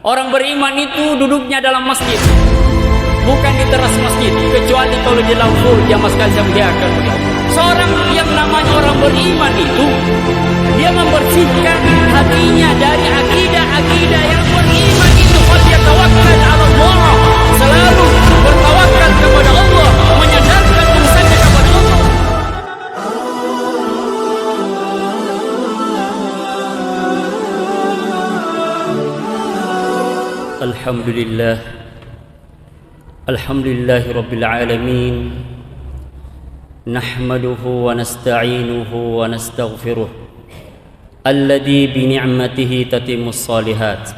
Orang beriman itu duduknya dalam masjid, bukan di teras masjid, kecuali kalau di dalam full jamaah sekalian saya muliakan oleh Allah. Seorang yang namanya orang beriman itu, dia membersihkan hatinya dari akidah-akidah yang beriman itu. Dia tawakkal ala Allah, selalu bertawakal kepada Allah, menyandarkan urusannya kepada Allah. Alhamdulillah, alhamdulillahi rabbil alamin. Nahmaduhu wa nasta'inuhu wa nastaghfiruh, alladhi bi ni'matihi tatimmus salihat.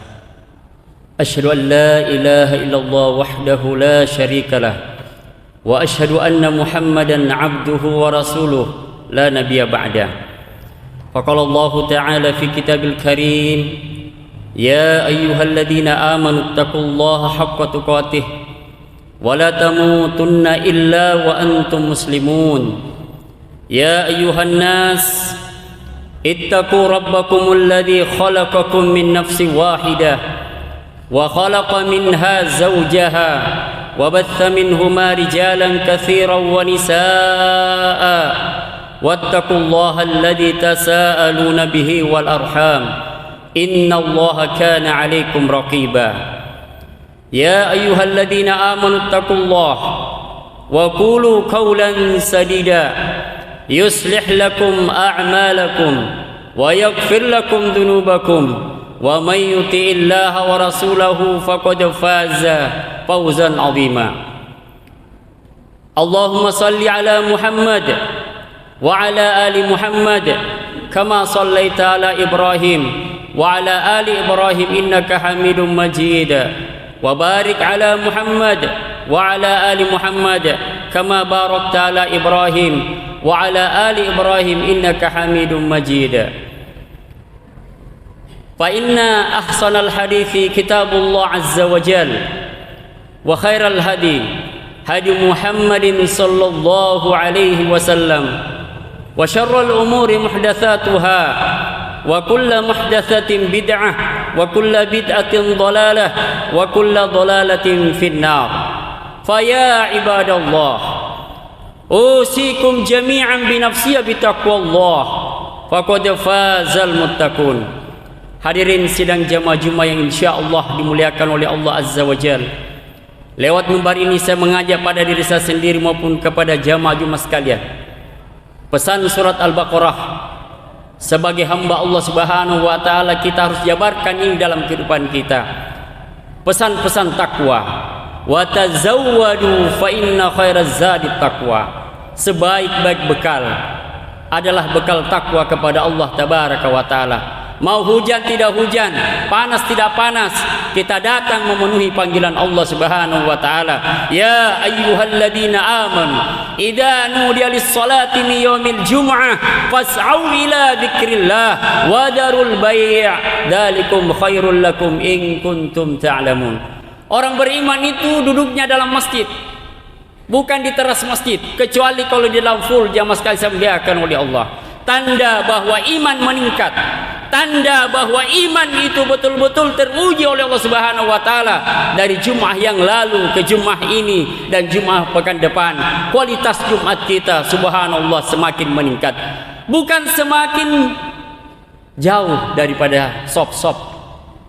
Asyhadu an la ilaha illallah wahdahu la syarika lah, wa asyhadu anna Muhammadan 'abduhu wa rasuluh la nabiyya ba'dah. Faqala Allah ta'ala fi kitabil karim, ya ayyuhalladzina amanu taqullaha haqqa tuqatih wa la tamutunna illa wa antum muslimun. Ya ayyuhan nas ittaqu rabbakumul ladzi khalaqakum min nafsin wahidah wa khalaqa minha zawjaha wa batha minhuma rijalan katsiran wa nisaa'a wattaqullaha alladzi tasaaluna bihi wal arham innallaha kana 'alaikum raqiba. Ya ayyuhalladzina amanu taqullaha wa qulu qawlan sadida yuslih lakum a'malakum wa yaghfir lakum dhunubakum wa may yuti'illaha wa rasulahu faqad faza fawzan 'azima. Allahumma salli ala Muhammad wa ala ali Muhammad kama sallaita ala Ibrahim wa ala ali Ibrahim innaka Hamidum Majid. Wa barik ala Muhammad wa ala ali Muhammad kama barakta ala Ibrahim wa ala ali Ibrahim innaka Hamidum Majid. Fa inna ahsanal hadithi kitabullah azza wa jal wa khairal hadi hadi Muhammadin sallallahu alaihi wasallam wa syarrul umuri muhdatsatuha wa kullu muhdatsatin bid'ah wa kullu bid'atin dhalalah wa kullu dhalalatin finnar. Fa ya ibadallah usikum jami'an bi nafsi bi taqwallah faqad fazal muttaqun. Hadirin sidang jamaah Jumat yang insyaallah dimuliakan oleh Allah azza wa jalla. Lewat mimbar ini saya mengajak pada diri saya sendiri maupun kepada jamaah Jumat sekalian, pesan surat Al-Baqarah. Sebagai hamba Allah subhanahu wa ta'ala, kita harus jabarkan ini dalam kehidupan kita. Pesan-pesan takwa. Wa tazawwadu fa inna khairaz zadit taqwa. Sebaik-baik bekal adalah bekal takwa kepada Allah tabaraka wa ta'ala. Mau hujan tidak hujan, panas tidak panas, kita datang memenuhi panggilan Allah subhanahu wa ta'ala. Ya ayyuhalladzina amanu idza nudiya lis-salati min yaumil jum'ah fas'au ila dzikrillah wa darul bai' dzalikum khairul lakum in kuntum ta'lamun. Orang beriman itu duduknya dalam masjid, bukan di teras masjid, kecuali kalau di dalam full jamaah sekalian saya muliakan oleh Allah. Tanda bahwa iman meningkat, tanda bahwa iman itu betul-betul teruji oleh Allah subhanahu wa ta'ala. Dari Jumat yang lalu ke Jumat ini dan Jumat pekan depan, kualitas Jumat kita subhanallah semakin meningkat, bukan semakin jauh daripada sop-sop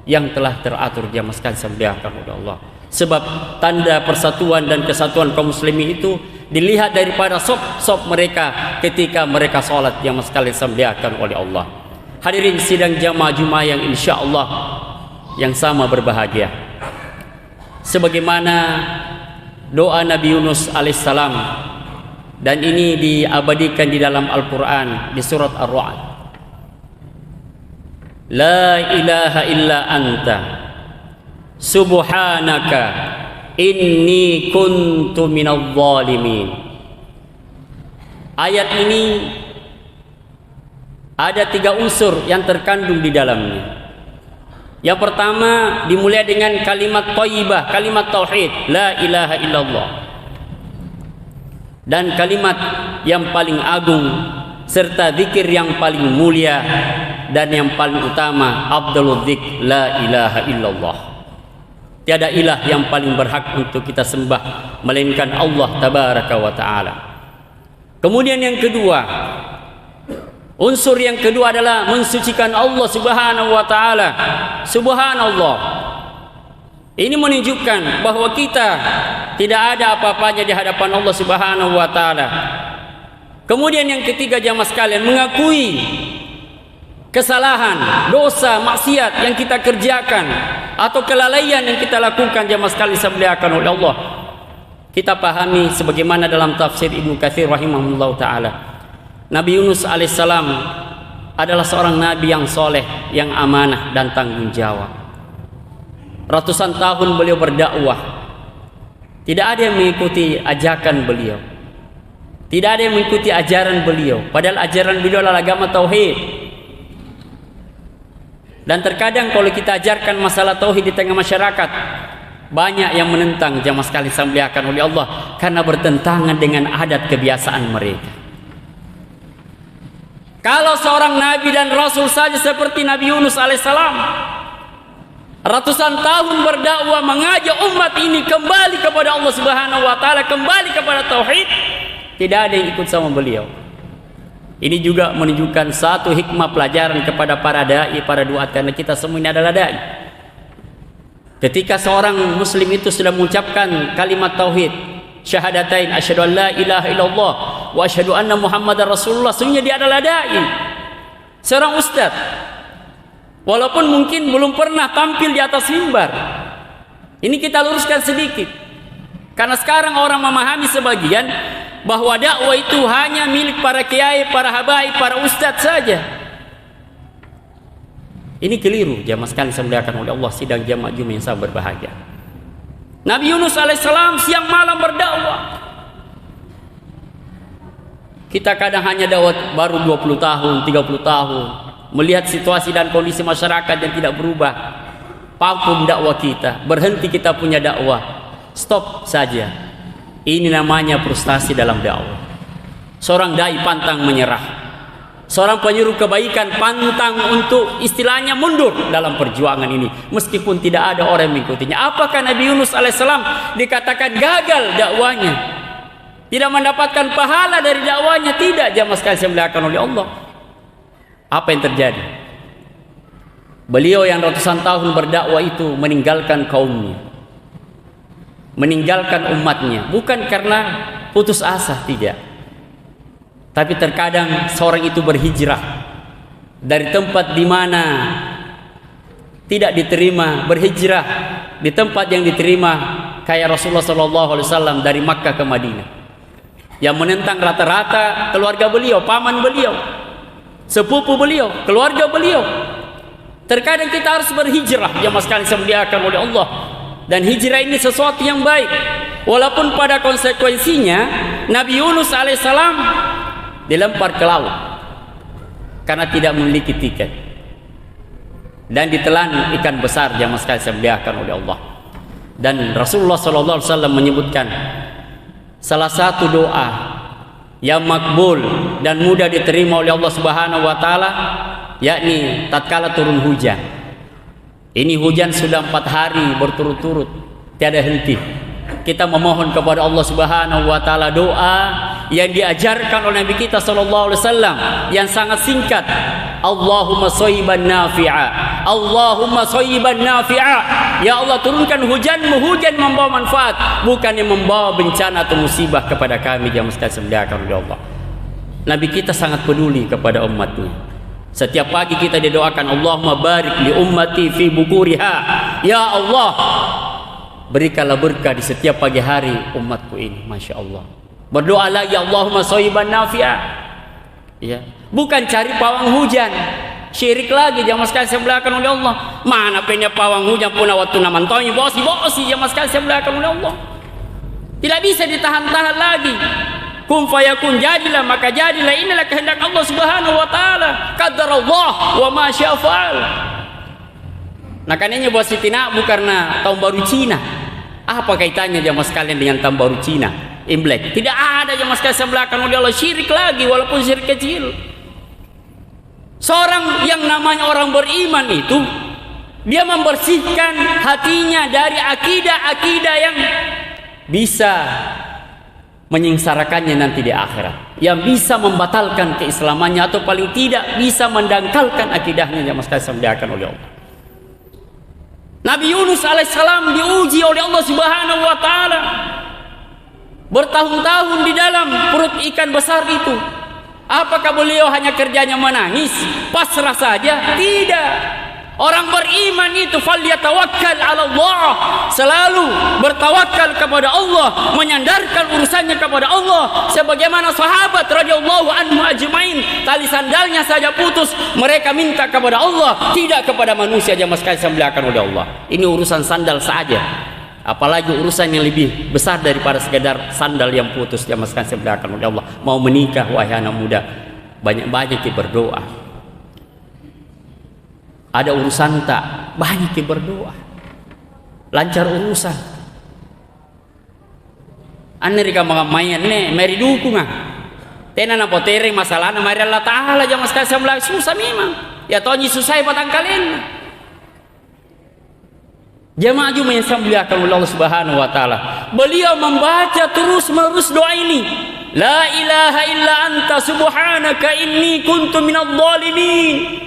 yang telah teratur jamaah sekalian saya muliakan oleh Allah. Sebab tanda persatuan dan kesatuan kaum muslimin itu dilihat daripada sop-sop mereka ketika mereka sholat yang sekalian dimuliakan oleh Allah. Hadirin sidang jamaah Jumat yang insyaallah yang sama berbahagia. Sebagaimana doa Nabi Yunus alaihissalam, dan ini diabadikan di dalam Al-Quran di surat Ar-Ra'd. La ilaha illa anta subhanaka inni kuntu minadh dhalimin. Ayat ini ada 3 unsur yang terkandung di dalamnya. Yang pertama dimulai dengan kalimat thayyibah, kalimat tauhid, la ilaha illallah. Dan kalimat yang paling agung serta zikir yang paling mulia dan yang paling utama afdhalul dzikr la ilaha illallah. tiada ilah yang paling berhak untuk kita sembah melainkan Allah tabaraka wa taala. Kemudian yang kedua, unsur yang kedua adalah mensucikan Allah subhanahu wa taala. Subhanallah. Ini menunjukkan bahwa kita tidak ada apa-apanya di hadapan Allah subhanahu wa taala. Kemudian yang ketiga jamaah sekalian, mengakui kesalahan, dosa, maksiat yang kita kerjakan atau kelalaian yang kita lakukan jamaah sekalian dimuliakan oleh Allah. Kita pahami sebagaimana dalam tafsir Ibnu Katsir rahimahullah taala, Nabi Yunus alaihissalam adalah seorang nabi yang soleh, yang amanah dan tanggung jawab. Ratusan tahun beliau berdakwah, tidak ada yang mengikuti ajakan beliau, tidak ada yang mengikuti ajaran beliau, padahal ajaran beliau adalah agama tauhid. Dan terkadang kalau kita ajarkan masalah tauhid di tengah masyarakat, banyak yang menentang jamaah sekalian dimuliakan oleh Allah karena bertentangan dengan adat kebiasaan mereka. Kalau seorang nabi dan rasul saja seperti Nabi Yunus alaihissalam, ratusan tahun berdakwah mengajak umat ini kembali kepada Allah subhanahu wa taala, kembali kepada tauhid, tidak ada yang ikut sama beliau. Ini juga menunjukkan satu hikmah pelajaran kepada para dai, para duat, karena kita semua ini adalah dai. Ketika seorang muslim itu sudah mengucapkan kalimat tauhid, syahadatain, asyhadu an la ilaha illallah wa asyhadu anna muhammadar rasulullah, sesungguhnya dia adalah dai, seorang ustaz. Walaupun mungkin belum pernah tampil di atas mimbar. Ini kita luruskan sedikit, karena sekarang orang memahami sebagian bahwa dakwah itu hanya milik para kiai, para habaib, para ustadz saja. Ini keliru jamaah sekalian dimuliakan oleh Allah, sidang jamaah Jumat yang sangat berbahagia. Nabi Yunus alaihissalam siang malam berdakwah. Kita kadang hanya dakwah baru 20 tahun, 30 tahun, melihat situasi dan kondisi masyarakat yang tidak berubah, vakum dakwah kita, berhenti kita punya dakwah, stop saja. Ini namanya frustasi dalam dakwah. Seorang dai pantang menyerah, seorang penyuruh kebaikan pantang untuk istilahnya mundur dalam perjuangan ini, meskipun tidak ada orang yang mengikutinya. Apakah Nabi Yunus alaihissalam dikatakan gagal dakwanya, tidak mendapatkan pahala dari dakwanya? Tidak jamaah sekalian dimuliakan oleh Allah. Apa yang terjadi? Beliau yang ratusan tahun berdakwah itu meninggalkan kaumnya, meninggalkan umatnya, bukan karena putus asa, tidak. Tapi terkadang seorang itu berhijrah dari tempat di mana tidak diterima, berhijrah di tempat yang diterima, kayak Rasulullah SAW dari Makkah ke Madinah, yang menentang rata-rata keluarga beliau, paman beliau, sepupu beliau, keluarga beliau. Terkadang kita harus berhijrah jamaah sekalian dimuliakan oleh Allah, dan hijrah ini sesuatu yang baik, walaupun pada konsekuensinya Nabi Yunus alaihissalam dilempar ke laut karena tidak memiliki tiket, dan ditelan ikan besar jamaah sekalian dimuliakan oleh Allah. Dan Rasulullah SAW menyebutkan salah satu doa yang makbul dan mudah diterima oleh Allah Subhanahu wa taala, yakni tatkala turun hujan. Ini hujan sudah 4 hari berturut-turut tiada henti. Kita memohon kepada Allah Subhanahu wa taala doa yang diajarkan oleh Nabi kita sallallahu alaihi wasallam yang sangat singkat. Allahumma shayyiban nafi'a. Allahumma shayyiban nafi'a. Ya Allah, turunkan hujan-Mu, hujan membawa manfaat, bukan yang membawa bencana atau musibah kepada kami jamaah sekalian dimuliakan oleh Allah. Nabi kita sangat peduli kepada umatnya. Setiap pagi kita didoakan, Allahumma barik li ummati fi bukuriha. Ya Allah, berikanlah berkah di setiap pagi hari umatku ini. Masya Allah. Berdoa lagi, Allahumma shayyiban nafi'a. Ya, bukan cari pawang hujan, syirik lagi jamaah sekalian dimuliakan oleh Allah. Mana punya pawang hujan pun waktu namantonya bosi jamaah sekalian dimuliakan oleh Allah. Tidak bisa ditahan-tahan lagi. Kun fayakun, jadilah maka jadilah. Inilah kehendak Allah Subhanahu wa taala. Qadarallah wa ma syaa fa'al. Nah, karenanya buat Siti Nakbu karena tahun baru Cina. Apa kaitannya jamaah sekalian dengan tahun baru Cina, Imlek? Tidak ada jamaah sekalian belakang oleh Allah, syirik lagi walaupun syirik kecil. Seorang yang namanya orang beriman itu Dia membersihkan hatinya dari akidah-akidah yang bisa menyengsarakannya nanti di akhirat, yang bisa membatalkan keislamannya atau paling tidak bisa mendangkalkan akidahnya yang dimuliakan oleh Allah. Nabi Yunus alaihissalam diuji oleh Allah Subhanahu wa taala bertahun-tahun di dalam perut ikan besar itu. Apakah beliau hanya kerjanya menangis, pasrah saja? Tidak. Orang beriman itu falyatawakkal 'ala Allah, selalu bertawakal kepada Allah, menyandarkan urusannya kepada Allah. Sebagaimana sahabat radhiyallahu anhu ajmain, tali sandalnya saja putus, mereka minta kepada Allah, tidak kepada manusia. Jamaah sekalian dimuliakan oleh Allah. Ini urusan sandal saja, apalagi urusan yang lebih besar daripada sekedar sandal yang putus. Jamaah sekalian dimuliakan oleh Allah. Mau menikah wahai anak muda, banyak-banyak berdoa. Ada urusan tak, banyak berdoa, lancar urusan. Ane rika mayan ne meri dukung ah. Tena na potering masalah na mari Allah Taala jamaah sekalian susah memang. Ya toh susah patang kalian. Jamaah Jumat yang dimuliakan oleh Allah Subhanahu wa taala. Beliau membaca terus-menerus doa ini. La ilaha illa anta subhanaka inni kuntu minadh dhalimin.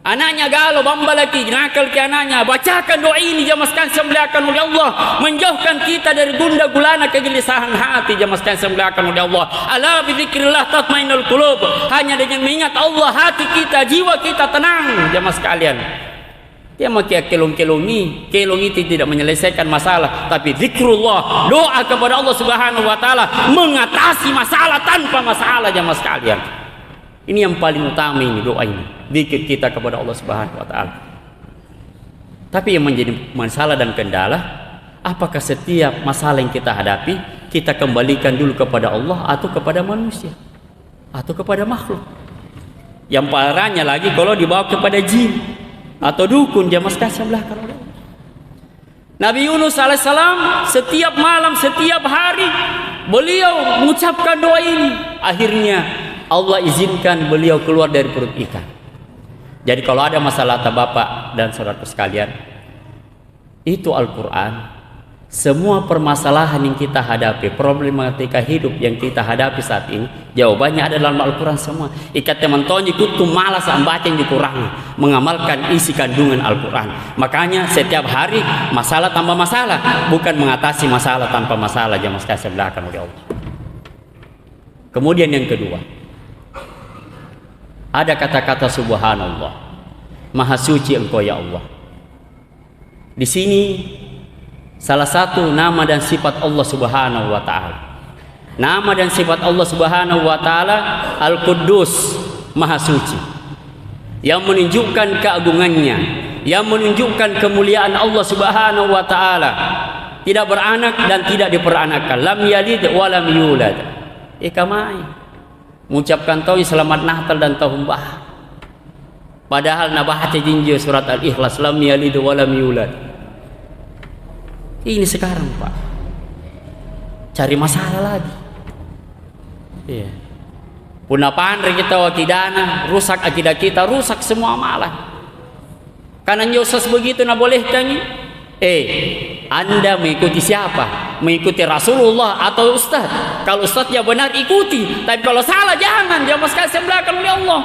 Anaknya galau, bamba lagi, nakal ke anaknya. Bacakan doa ini jamaah sekalian dimuliakan oleh Allah, menjauhkan kita dari gundah gulana kegelisahan hati. Jamaah sekalian dimuliakan oleh Allah. Ala bi dzikrillah tatmainnul qulub. Hanya dengan mengingat Allah hati kita, jiwa kita tenang. Jamaah sekalian, dia makin kelong-kelongi itu tidak menyelesaikan masalah, tapi zikrullah, doa kepada Allah Subhanahu wa taala mengatasi masalah tanpa masalah. Jamaah sekalian, ini yang paling utama, ini doa ini, zikir kita kepada Allah Subhanahu wa taala. Tapi yang menjadi masalah dan kendala, apakah setiap masalah yang kita hadapi kita kembalikan dulu kepada Allah atau kepada manusia atau kepada makhluk? Yang parahnya lagi kalau dibawa kepada jin atau dukun. Jamaah sekalian belakang oleh Allah. Nabi Yunus alaihissalam setiap malam, setiap hari beliau mengucapkan doa ini. Akhirnya Allah izinkan beliau keluar dari perut ikan. Jadi kalau ada masalah Bapak dan saudara sekalian, itu Al-Quran. Semua permasalahan yang kita hadapi, problematika hidup yang kita hadapi saat ini, jawabannya ada dalam Al-Quran semua. Ikat teman tonji kutu malas membaca yang dikurangi, mengamalkan isi kandungan Al-Quran. Makanya setiap hari masalah tambah masalah, bukan mengatasi masalah tanpa masalah. Jamaah sekalian belakang oleh Allah. Kemudian yang kedua, ada kata-kata subhanallah, maha suci engkau ya Allah. Di sini salah satu nama dan sifat Allah Subhanahu wa taala. Nama dan sifat Allah Subhanahu wa taala Al-Quddus, maha suci, yang menunjukkan keagungannya, yang menunjukkan kemuliaan Allah Subhanahu wa taala. Tidak beranak dan tidak diperanakkan. Lam yalid wa lam yulad. Ikamai mengucapkan tauhid selamat Natal dan tahun baru. Padahal nabahat jinjau surat Al-Ikhlas, lam yalid wa lam yulad. Ini sekarang Pak, cari masalah lagi. Iya. Punapaan kita wakidana, rusak akidah kita, rusak semua amalan. Karena nyosas begitu nak boleh kami. Anda mengikuti siapa? Mengikuti Rasulullah atau Ustaz? Kalau Ustaznya benar ikuti, tapi kalau salah jangan. Jamaah sekalian belakang oleh Allah.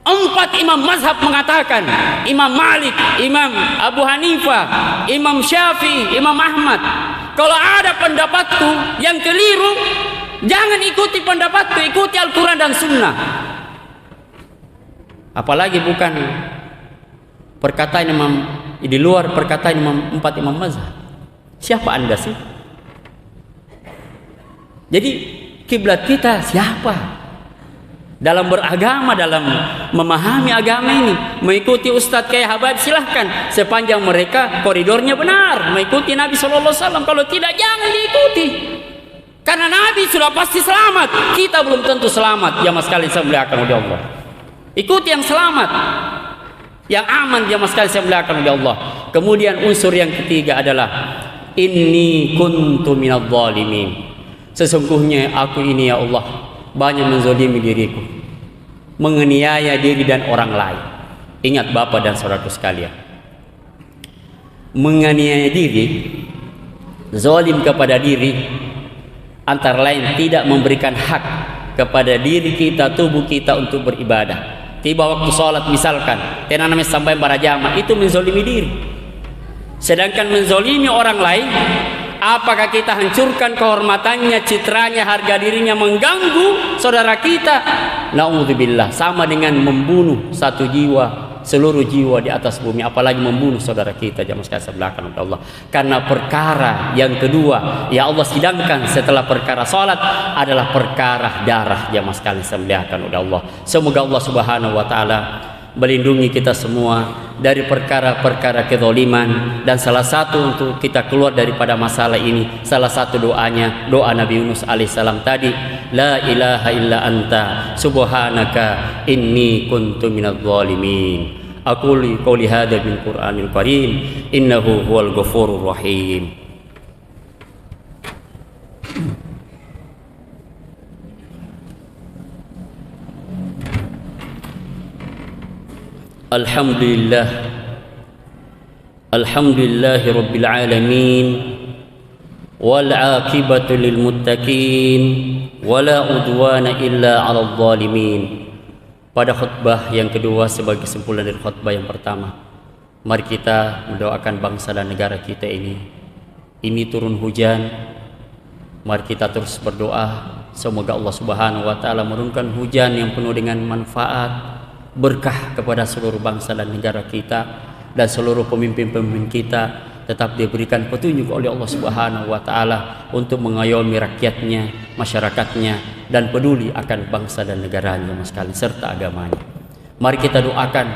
4 imam mazhab mengatakan, Imam Malik, Imam Abu Hanifah, Imam Syafi'i, Imam Ahmad, kalau ada pendapatku yang keliru, jangan ikuti pendapatku, ikuti Al-Quran dan Sunnah. Apalagi bukan perkataan imam, di luar perkataan imam, 4 imam mazhab. Siapa Anda sih? Jadi kiblat kita siapa? Dalam beragama, dalam memahami agama ini, mengikuti Ustadz kayak Habib silahkan, sepanjang mereka koridornya benar, mengikuti Nabi SAW. Kalau tidak, jangan diikuti, karena Nabi sudah pasti selamat, kita belum tentu selamat. Jamaah sekalian saya muliakan oleh Allah, ikuti yang selamat, yang aman. Jamaah sekalian saya muliakan oleh Allah. Kemudian unsur yang ketiga adalah inni kuntu minadh dhalimin. Sesungguhnya aku ini ya Allah banyak menzolimi diriku, menganiaya diri dan orang lain. Ingat Bapak dan saudaraku sekalian, menganiaya diri, zalim kepada diri, antara lain tidak memberikan hak kepada diri kita, tubuh kita untuk beribadah. Tiba waktu sholat misalkan, tenang sampai barajama, itu menzolimi diri. Sedangkan menzolimi orang lain, apakah kita hancurkan kehormatannya, citranya, harga dirinya, mengganggu saudara kita? Na'udzubillah, sama dengan membunuh satu jiwa, seluruh jiwa di atas bumi, apalagi membunuh saudara kita jamaah sekalian sebelahkan oleh Allah. Karena perkara yang kedua ya Allah sidangkan setelah perkara salat adalah perkara darah jamaah sekalian sebelahkan oleh Allah. Semoga Allah Subhanahu wa taala melindungi kita semua dari perkara-perkara kezaliman, dan salah satu untuk kita keluar daripada masalah ini, salah satu doanya, doa Nabi Yunus alaihissalam tadi, la ilaha illa anta subhanaka inni kuntu minadz zalimin. Aqulu qouli hadza bil Qur'anil Karim innahu huwal ghafurur rahim. Alhamdulillah, alhamdulillahi rabbil alamin, wal aqibatu lil muttaqin, wala udwana illa 'alal zalimin. Pada khutbah yang kedua sebagai kesimpulan dari khutbah yang pertama, mari kita mendoakan bangsa dan negara kita ini. Ini turun hujan, mari kita terus berdoa semoga Allah Subhanahu wa taala menurunkan hujan yang penuh dengan manfaat, berkah kepada seluruh bangsa dan negara kita, dan seluruh pemimpin-pemimpin kita tetap diberikan petunjuk oleh Allah Subhanahu wa taala untuk mengayomi rakyatnya, masyarakatnya, dan peduli akan bangsa dan negaranya sekalian serta agamanya. Mari kita doakan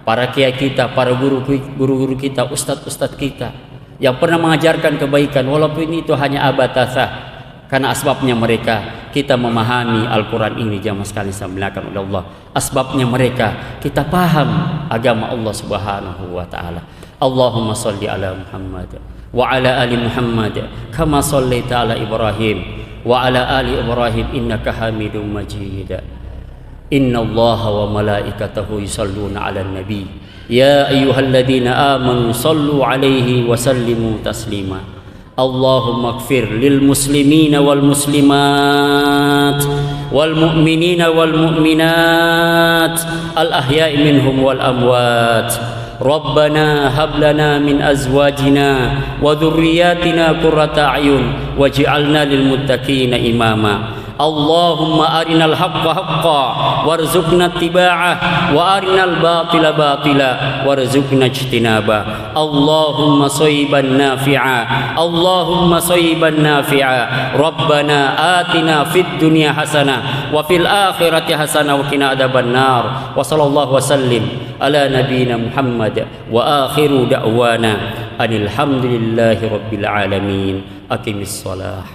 para kiai kita, para guru-guru kita, ustadz-ustadz kita yang pernah mengajarkan kebaikan, walaupun itu hanya abatasah, karena asbabnya mereka kita memahami Al-Quran ini jamaah sekalian dimuliakan oleh Allah. Asbabnya mereka kita paham agama Allah Subhanahu wa taala. Allahumma shalli ala Muhammad wa ala ali Muhammad kama shallaita ala Ibrahim wa ala ali Ibrahim innaka Hamidum Majid. Inna Allaha wa malaikatahu yusalluna ala nabi ya ayyuhalladzina amanu sallu alaihi wa sallimu taslima. Allahumma ighfir lil muslimina wal muslimat wal mu'minina wal mu'minat al ahya'i minhum wal amwat. Rabbana hab lana min azwajina wa dhurriyyatina qurrata a'yun waj'alna lil muttaqina imama. Allahumma arinal haqqa haqqan warzuqna ittiba'ah wa arinal batila batila warzuqna ijtinabah. Allahumma shayban nafi'a, Allahumma shayban nafi'a. Rabbana atina fid dunya hasanah wa fil akhirati hasanah wa qina adzabannar. Wa sallallahu wasallim ala nabiyyina Muhammad wa akhiru da'wana anil hamdulillahi rabbil alamin. Aqimis shalah.